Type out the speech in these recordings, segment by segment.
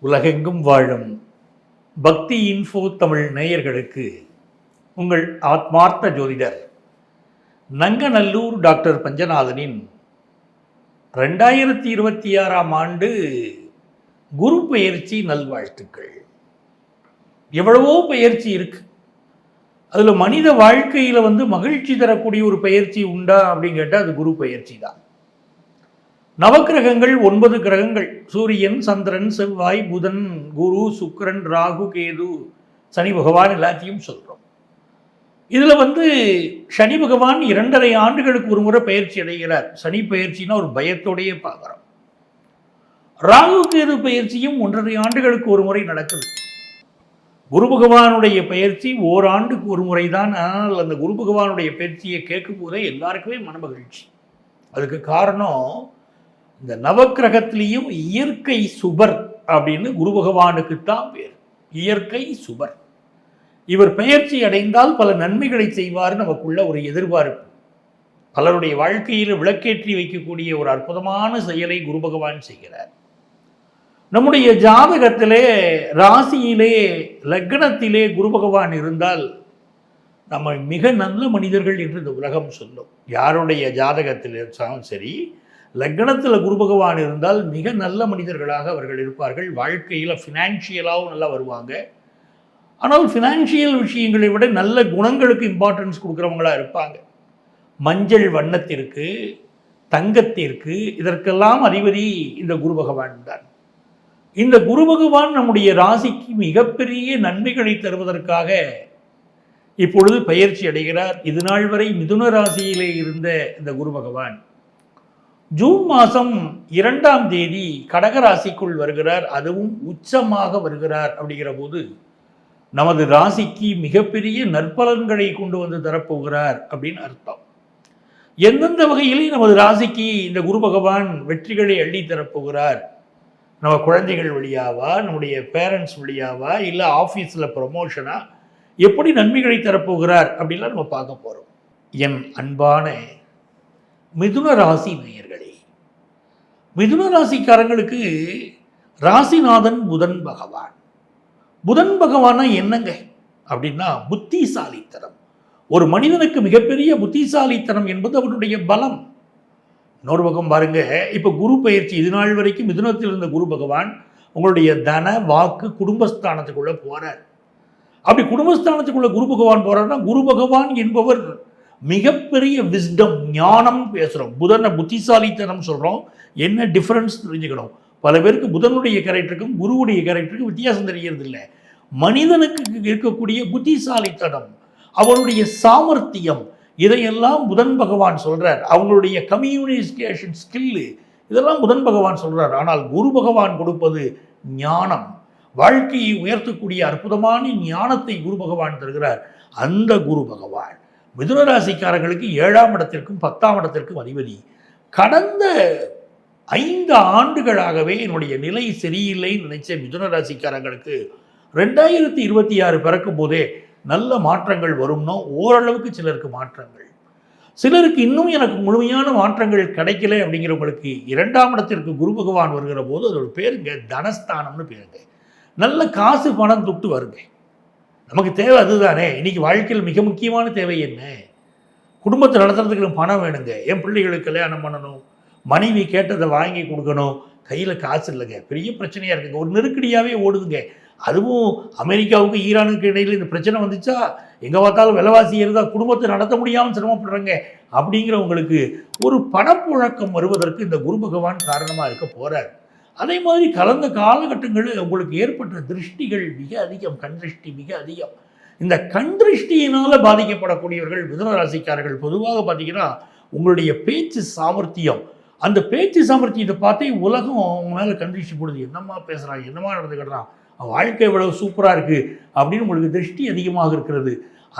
உலகெங்கும் வாழும் பக்தி இன்ஃபோ தமிழ் நேயர்களுக்கு உங்கள் ஆத்மார்த்த ஜோதிடர் நங்கநல்லூர் டாக்டர் பஞ்சநாதனின் 2026ஆம் ஆண்டு குரு பெயர்ச்சி நல்வாழ்த்துக்கள். எவ்வளவோ பெயர்ச்சி இருக்கு. அதில் மனித வாழ்க்கையில் மகிழ்ச்சி தரக்கூடிய ஒரு பெயர்ச்சி உண்டா அப்படின்னு கேட்டால் அது குரு பெயர்ச்சி தான். நவக்கிரகங்கள் 9 கிரகங்கள், சூரியன், சந்திரன், செவ்வாய், புதன், குரு, சுக்கிரன், ராகு, கேது, சனி பகவான் எல்லாத்தையும் சொல்கிறோம். இதில் சனி பகவான் 2.5 ஆண்டுகளுக்கு ஒரு முறை பயிற்சி அடைகிறார். சனி பயிற்சினா ஒரு பயத்தோடையே பார்க்குறோம். ராகு கேது பயிற்சியும் 1.5 ஆண்டுகளுக்கு ஒரு முறை நடக்குது. குரு பகவானுடைய பயிற்சி ஓராண்டுக்கு ஒரு முறை தான். ஆனால் அந்த குரு பகவானுடைய பயிற்சியை கேட்கும் போதே எல்லாருக்குமே மனமகிழ்ச்சி. அதுக்கு காரணம், இந்த நவக்கிரகத்திலையும் இயற்கை சுபர் அப்படின்னு குரு பகவானுக்குத்தான் பேர். இயற்கை சுபர். இவர் பெயர்ச்சி அடைந்தால் பல நன்மைகளை செய்வார். நமக்குள்ள ஒரு எதிர்பார்ப்பு, பலருடைய வாழ்க்கையில் விளக்கேற்றி வைக்கக்கூடிய ஒரு அற்புதமான செயலை குரு பகவான் செய்கிறார். நம்முடைய ஜாதகத்திலே ராசியிலே லக்னத்திலே குரு பகவான் இருந்தால் நம்ம மிக நல்ல மனிதர்கள் என்று இந்த உலகம் சொல்லும். யாருடைய ஜாதகத்தில் இருந்தாலும் சரி, லக்னத்தில் குரு பகவான் இருந்தால் மிக நல்ல மனிதர்களாக அவர்கள் இருப்பார்கள். வாழ்க்கையில் ஃபினான்ஷியலாகவும் நல்லா வருவாங்க. ஆனால் ஃபினான்ஷியல் விஷயங்களை விட நல்ல குணங்களுக்கு இம்பார்ட்டன்ஸ் கொடுக்குறவங்களா இருப்பாங்க. மஞ்சள் வண்ணத்திற்கு, தங்கத்திற்கு, இதற்கெல்லாம் அதிபதி இந்த குரு பகவான் தான். இந்த குரு பகவான் நம்முடைய ராசிக்கு மிகப்பெரிய நன்மைகளை தருவதற்காக இப்பொழுது பயிற்சி அடைகிறார். இது நாள் வரை மிதுன ராசியிலே இருந்த இந்த குரு பகவான் ஜூன் மாதம் 2ஆம் தேதி கடகராசிக்குள் வருகிறார். அதுவும் உச்சமாக வருகிறார். அப்படிங்கிற போது நமது ராசிக்கு மிகப்பெரிய நற்பலன்களை கொண்டு வந்து தரப்போகிறார் அப்படின்னு அர்த்தம். எந்தெந்த வகையிலே நமது ராசிக்கு இந்த குரு பகவான் வெற்றிகளை அள்ளி தரப்போகிறார்? நம்ம குழந்தைகள் வழியாவா, நம்முடைய பேரண்ட்ஸ் வழியாவா, இல்லை ஆஃபீஸில் ப்ரமோஷனா, எப்படி நன்மைகளை தரப்போகிறார் அப்படின்லாம் நம்ம பார்க்க போகிறோம். என் அன்பான மிதுன ராசி நேயர்களே, மிதுன ராசிக்காரங்களுக்கு ராசிநாதன் புதன் பகவான். புதன் பகவானா என்னங்க அப்படின்னா புத்திசாலித்தனம். ஒரு மனிதனுக்கு மிகப்பெரிய புத்திசாலித்தனம் என்பது அவனுடைய பலம். இன்னொரு பக்கம் பாருங்க, இப்போ குரு பயிற்சி இது நாள் வரைக்கும் மிதுனத்தில் இருந்த குரு பகவான் உங்களுடைய தன வாக்கு குடும்பஸ்தானத்துக்குள்ள போறார். அப்படி குடும்பஸ்தானத்துக்குள்ள குரு பகவான் போறாருன்னா, குரு பகவான் என்பவர் மிகப்பெரிய விஸ்டம், ஞானம் பேசுகிறோம். புதனை புத்திசாலித்தனம் சொல்கிறோம். என்ன டிஃப்ரென்ஸ் தெரிஞ்சுக்கணும். பல பேருக்கு புதனுடைய கேரக்டருக்கும் குருவுடைய கேரக்டருக்கும் வித்தியாசம் தெரியறது இல்லை. மனிதனுக்கு இருக்கக்கூடிய புத்திசாலித்தனம், அவருடைய சாமர்த்தியம், இதையெல்லாம் புதன் பகவான் சொல்கிறார். அவங்களுடைய கம்யூனிகேஷன் ஸ்கில்லு, இதெல்லாம் புதன் பகவான் சொல்கிறார். ஆனால் குரு பகவான் கொடுப்பது ஞானம், வாழ்க்கையை உயர்த்தக்கூடிய அற்புதமான ஞானத்தை குரு பகவான் தருகிறார். அந்த குரு பகவான் மிதுன ராசிக்காரர்களுக்கு 7ஆம் இடத்திற்கும் 10ஆம் இடத்திற்கும் அதிபதி. கடந்த 5 ஆண்டுகளாகவே என்னுடைய நிலை சரியில்லைன்னு நினைச்ச மிதுன ராசிக்காரங்களுக்கு 2026 பிறக்கும் போதே நல்ல மாற்றங்கள் வரும்னோ ஓரளவுக்கு சிலருக்கு மாற்றங்கள், சிலருக்கு இன்னும் எனக்கு முழுமையான மாற்றங்கள் கிடைக்கல அப்படிங்கிறவங்களுக்கு 2ஆம் இடத்திற்கு குரு பகவான் வருகிற போது அதோட பேருங்க தனஸ்தானம்னு பேருங்க. நல்ல காசு பணம் துட்டு வருங்க. நமக்கு தேவை அதுதானே. இன்னைக்கு வாழ்க்கையில் மிக முக்கியமான தேவை என்ன? குடும்பத்தை நடத்துறதுக்கு பணம் வேணுங்க. என் பிள்ளைகளுக்கு கல்யாணம் பண்ணணும், மனைவி கேட்டதை வாங்கி கொடுக்கணும், கையில் காசு இல்லைங்க. பெரிய பிரச்சனையாக இருக்குங்க. ஒரு நெருக்கடியாகவே ஓடுதுங்க. அதுவும் அமெரிக்காவுக்கு ஈரானுக்கு இடையில் இந்த பிரச்சனை வந்துச்சா, எங்கே பார்த்தாலும் விலைவாசி இருந்தால் குடும்பத்தை நடத்த முடியாமல் சிரமப்படுறாங்க. அப்படிங்கிறவங்களுக்கு ஒரு பணப்புழக்கம் வருவதற்கு இந்த குரு பகவான் காரணமாக இருக்க போகிறார். அதே மாதிரி கலந்த காலகட்டங்களில் உங்களுக்கு ஏற்பட்ட திருஷ்டிகள் மிக அதிகம், கண் திருஷ்டி மிக அதிகம். இந்த கண் திருஷ்டியினால் பாதிக்கப்படக்கூடியவர்கள் மிதுன ராசிக்காரர்கள் பொதுவாக பார்த்தீங்கன்னா உங்களுடைய பேச்சு சாமர்த்தியம், அந்த பேச்சு சாமர்த்தியத்தை பார்த்தே உலகம் அவங்க மேலே கண் திருஷ்டி போடுது. என்னம்மா பேசுகிறான், என்னம்மா நடந்துக்கிட்டான், வாழ்க்கை இவ்வளவு சூப்பராக இருக்குது அப்படின்னு உங்களுக்கு திருஷ்டி அதிகமாக இருக்கிறது.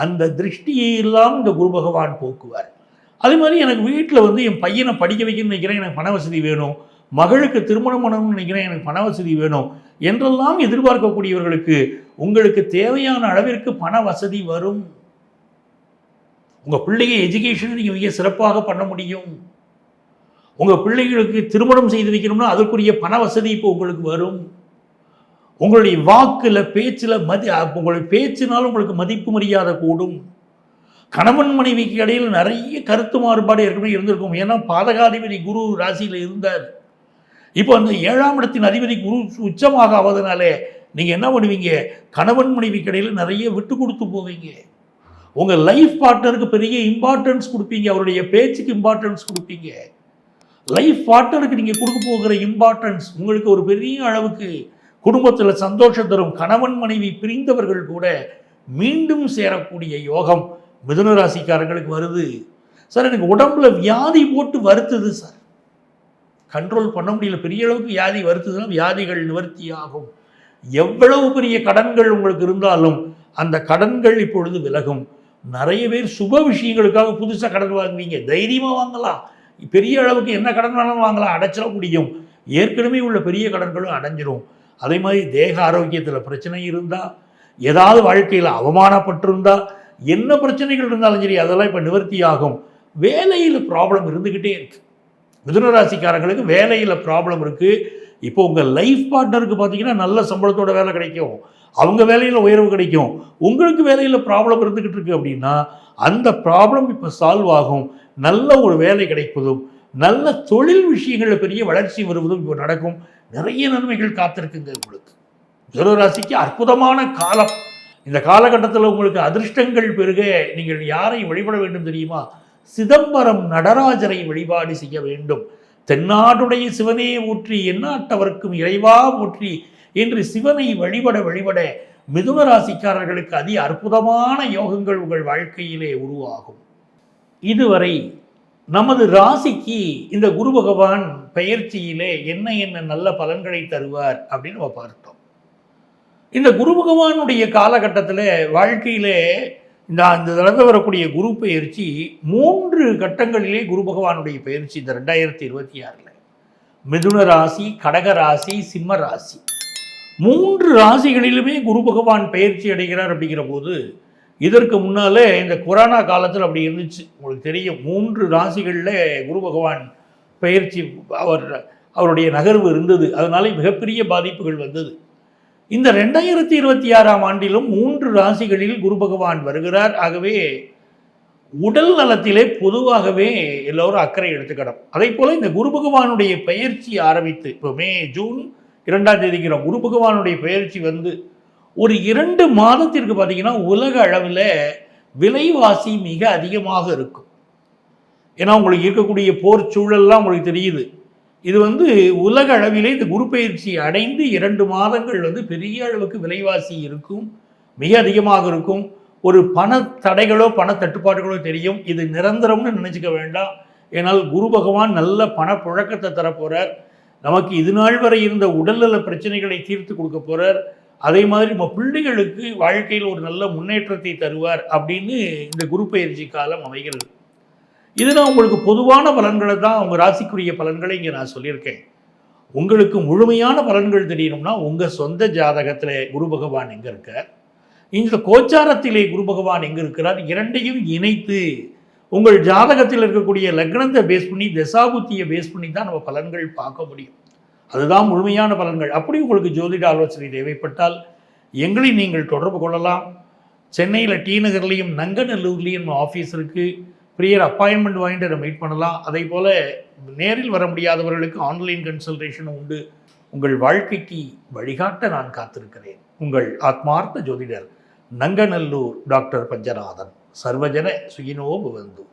அந்த திருஷ்டியை இல்லாமல் இந்த குரு பகவான் போக்குவார். அதே மாதிரி எனக்கு வீட்டில் என் பையனை படிக்க வைக்கணும்னு நினைக்கிறேன், எனக்கு பண வசதி வேணும், மகளுக்கு திருமணம் பண்ணணும்னு நினைக்கிறேன், எனக்கு பண வசதி வேணும் என்றெல்லாம் எதிர்பார்க்கக்கூடியவர்களுக்கு உங்களுக்கு தேவையான அளவிற்கு பண வசதி வரும். உங்கள் பிள்ளைங்க எஜுகேஷனை நீங்கள் மிக சிறப்பாக பண்ண முடியும். உங்கள் பிள்ளைகளுக்கு திருமணம் செய்து வைக்கணும்னா அதற்குரிய பண வசதி இப்போ உங்களுக்கு வரும். உங்களுடைய வாக்குல பேச்சில் உங்களுடைய பேச்சினாலும் உங்களுக்கு மதிப்பு மரியாதை கூடும். கணவன் மனைவிக்கு இடையில் நிறைய கருத்து மாறுபாடு ஏற்கனவே இருந்திருக்கும். ஏன்னா பாதகாதிபதி குரு ராசியில் இருந்தார். இப்போ அந்த 7ஆம் இடத்தின் அதிபதி குரு உச்சமாக ஆவதனாலே நீங்கள் என்ன பண்ணுவீங்க, கணவன் மனைவிக்கு இடையில் நிறைய விட்டு கொடுத்து போவீங்க. உங்கள் லைஃப் பார்ட்னருக்கு பெரிய இம்பார்ட்டன்ஸ் கொடுப்பீங்க, அவருடைய பேச்சுக்கு இம்பார்ட்டன்ஸ் கொடுப்பீங்க. லைஃப் பார்ட்னருக்கு நீங்கள் கொடுக்க போகிற இம்பார்ட்டன்ஸ் உங்களுக்கு ஒரு பெரிய அளவுக்கு குடும்பத்தில் சந்தோஷம் தரும். கணவன் மனைவி பிரிந்தவர்கள் கூட மீண்டும் சேரக்கூடிய யோகம் மிதுன ராசிக்காரங்களுக்கு வருது. சார் எனக்கு உடம்புல வியாதி போட்டு வருத்துது சார், கண்ட்ரோல் பண்ண முடியல, பெரிய அளவுக்கு வியாதி வருத்துதுன்னா வியாதிகள் நிவர்த்தி ஆகும். எவ்வளவு பெரிய கடன்கள் உங்களுக்கு இருந்தாலும் அந்த கடன்கள் இப்பொழுது விலகும். நிறைய பேர் சுப விஷயங்களுக்காக புதுசாக கடன் வாங்குவீங்க, தைரியமாக வாங்கலாம், பெரிய அளவுக்கு என்ன கடன் வேணாலும் வாங்கலாம், அடைச்சிட முடியும். ஏற்கனவே உள்ள பெரிய கடன்களும் அடைஞ்சிரும். அதே மாதிரி தேக ஆரோக்கியத்தில் பிரச்சனை இருந்தால், ஏதாவது வாழ்க்கையில் அவமானப்பட்டிருந்தா, என்ன பிரச்சனைகள் இருந்தாலும் சரி அதெல்லாம் இப்போ நிவர்த்தி ஆகும். வேலையில் ப்ராப்ளம் இருந்துக்கிட்டே இருக்குது. மிதுனராசிக்காரங்களுக்கு வேலையில் ப்ராப்ளம் இருக்குது. இப்போ உங்கள் லைஃப் பார்ட்னருக்கு பார்த்தீங்கன்னா நல்ல சம்பளத்தோட வேலை கிடைக்கும், அவங்க வேலையில் உயர்வு கிடைக்கும். உங்களுக்கு வேலையில் ப்ராப்ளம் இருந்துக்கிட்டு இருக்கு அப்படின்னா அந்த ப்ராப்ளம் இப்போ சால்வ் ஆகும். நல்ல ஒரு வேலை கிடைப்பதும், நல்ல தொழில் விஷயங்களில் பெரிய வளர்ச்சி வருவதும் இப்போ நடக்கும். நிறைய நன்மைகள் காத்திருக்குங்க உங்களுக்கு. மிதுனராசிக்கு அற்புதமான காலம். இந்த காலகட்டத்தில் உங்களுக்கு அதிர்ஷ்டங்கள் பெருக நீங்கள் யாரை வழிபட வேண்டும் தெரியுமா? சிதம்பரம் நடராஜரை வழிபாடு செய்ய வேண்டும். தென்னாடுடைய சிவனே ஊற்றி எந்நாட்டவர்க்கும் இறைவா ஊற்றி என்று சிவனை வழிபட வழிபட மிதுன ராசிக்காரர்களுக்கு அதி அற்புதமான யோகங்கள் உங்கள் வாழ்க்கையிலே உருவாகும். இதுவரை நமது ராசிக்கு இந்த குரு பகவான் பெயர்ச்சியிலே என்ன என்ன நல்ல பலன்களை தருவார் அப்படின்னு நம்ம பார்த்தோம். இந்த குரு பகவானுடைய காலகட்டத்தில் வாழ்க்கையிலே இந்த தடவை வரக்கூடிய குரு பயிற்சி 3 கட்டங்களிலே குரு பகவானுடைய பயிற்சி இந்த 2026 மிதுன ராசி, கடக ராசி, சிம்ம ராசி 3 ராசிகளிலுமே குரு பகவான் பயிற்சி அடைகிறார். அப்படிங்கிற போது இதற்கு முன்னாலே இந்த கொரோனா காலத்தில் அப்படி இருந்துச்சு, உங்களுக்கு தெரியும். 3 ராசிகளில் குரு பகவான் பயிற்சி அவருடைய நகர்வு இருந்தது. அதனால மிகப்பெரிய பாதிப்புகள் வந்தது. இந்த 2026ஆம் ஆண்டிலும் 3 ராசிகளில் குரு பகவான் வருகிறார். ஆகவே உடல் நலத்திலே பொதுவாகவே எல்லோரும் அக்கறை எடுத்துக்கணும். அதே போல இந்த குரு பகவானுடைய பயிற்சி ஆரம்பித்து இப்போ ஜூன் 2ஆம் தேதிக்கிறோம். குரு பகவானுடைய பயிற்சி வந்து ஒரு 2 மாதத்திற்கு பார்த்தீங்கன்னா உலக அளவில் விலைவாசி மிக அதிகமாக இருக்கும். ஏன்னா உங்களுக்கு இருக்கக்கூடிய போர் சூழல்லாம் உங்களுக்கு தெரியுது. இது வந்து உலக அளவிலே இந்த குரு பயிற்சி அடைந்து 2 மாதங்கள் வந்து பெரிய அளவுக்கு விலைவாசி இருக்கும், மிக அதிகமாக இருக்கும். ஒரு பண தடைகளோ பண தட்டுப்பாடுகளோ தெரியும். இது நிரந்தரம்னு நினச்சிக்க வேண்டாம். ஏன்னால் குரு பகவான் நல்ல பணப்புழக்கத்தை தரப்போகிறார். நமக்கு இது நாள் வரை இருந்த உடல்நல பிரச்சனைகளை தீர்த்து கொடுக்க போகிறார். அதே மாதிரி நம்ம பிள்ளைகளுக்கு வாழ்க்கையில் ஒரு நல்ல முன்னேற்றத்தை தருவார் அப்படின்னு இந்த குரு பயிற்சி காலம் அமைகிறது. இது நான் உங்களுக்கு பொதுவான பலன்களை தான், உங்கள் ராசிக்குரிய பலன்களை இங்கே நான் சொல்லியிருக்கேன். உங்களுக்கு முழுமையான பலன்கள் தெரியணும்னா உங்கள் சொந்த ஜாதகத்தில் குரு பகவான் எங்கே இருக்கார், இந்த கோச்சாரத்திலே குரு பகவான் எங்கே இருக்கிறார், இரண்டையும் இணைத்து உங்கள் ஜாதகத்தில் இருக்கக்கூடிய லக்னத்தை பேஸ் பண்ணி தசாபுத்தியை பேஸ் பண்ணி தான் நம்ம பலன்கள் பார்க்க முடியும். அதுதான் முழுமையான பலன்கள். அப்படி உங்களுக்கு ஜோதிட ஆலோசனை தேவைப்பட்டால் எங்களை நீங்கள் தொடர்பு கொள்ளலாம். சென்னையில் டி நகர்லேயும் நங்கநல்லூர்லேயும் ஆஃபீஸ் இருக்குது. ப்ரியர் அப்பாயின்மெண்ட் வாங்கிட்டு அதை மீட் பண்ணலாம். அதே போல் நேரில் வர முடியாதவர்களுக்கு ஆன்லைன் கன்சல்டேஷனும் உண்டு. உங்கள் வாழ்க்கைக்கு வழிகாட்ட நான் காத்திருக்கிறேன். உங்கள் ஆத்மார்த்த ஜோதிடர் நங்கநல்லூர் டாக்டர் பஞ்சநாதன். சர்வஜன சுகினோ பவந்து.